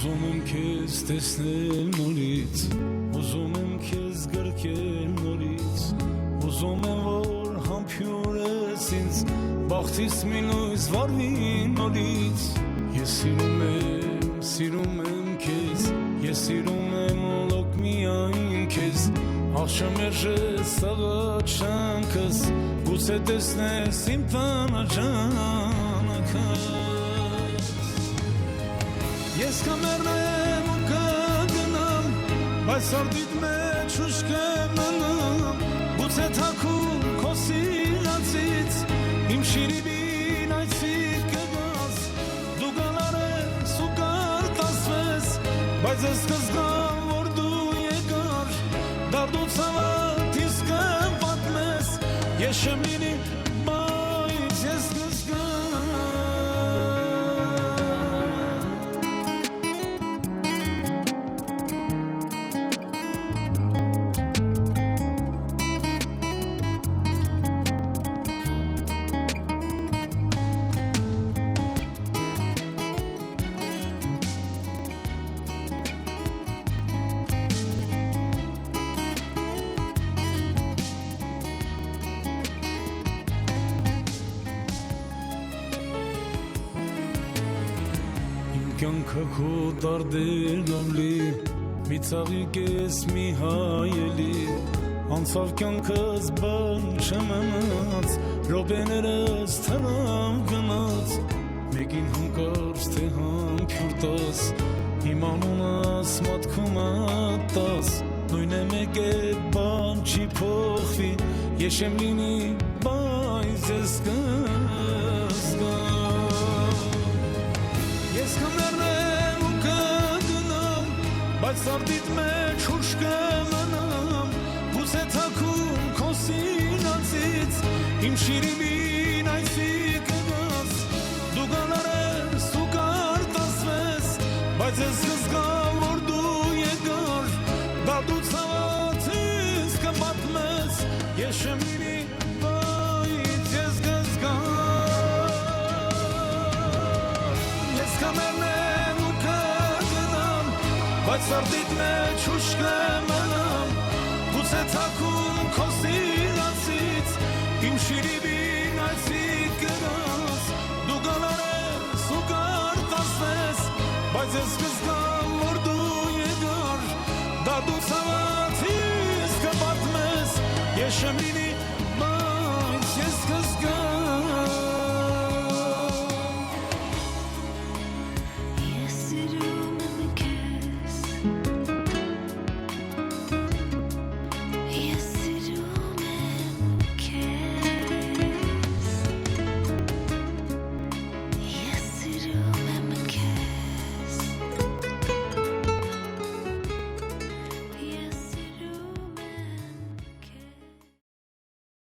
Ուզում եմ քեզ տեսնել նորից, ուզում եմ քեզ գրկել նորից, ուզում եմ որ համբուրես ինձ, բախտիս մի լույս վառվի նորից։ Ես սիրում եմ քեզ, ես սիրում եմ լոկ միայն քեզ, աղջամերժես աղաչ շանքս, գուցե տեսնես իմ տանաճանակս։ Ես կմեռնեմ ու կգնամ, բայց սրտիդ մեջ ուժ կմնամ, գուցե թաքուն քո սիրածից, իմ շիրիմին այցիկ կգաս, դու գալար ես ու կարտասվես, բայց ես կզգամ, որ դու եկար, դարդու ցավդ ինձ կպատմես, ես չեմ լինի, բայց ես կզգամ։ Կյանքը քո դարդերով լի, մի ծաղիկ ես մի հայելի, անցավ կյանքս բան չեմ մնաց, րոպեներս թռավ գնաց, մեկին հանկարծ թե համբյուր տաս, իմ անունս մատքում ատաս, նույն է մեկ է բան չի փոխվի, ես չեմ լինի, բայց ես կզգամ։ Ես կմեռնեմ ու կգնամ, բայց սրտիդ մեջ ուժ կմնամ, գուցե թաքուն քո սիրածից, իմ շիրիմին այցիկ կգաս, դու գալար ես ու կարտասվես, բայց ես կզգամ, որ դու եկար, դարդու ցավդ ինձ կպատմես, ես չեմ լինի, բայց ես կզգամ։ Կմեռնեմ ու կգնամ, բայց սրտիդ մեջ ուժ կմնամ, գուցե թաքուն քո սիրածից, իմ շիրիմին այցիկ կգաս, դու գալար ես ու կարտասվես, բայց ես կզգամ, որ դու եկար, դարդու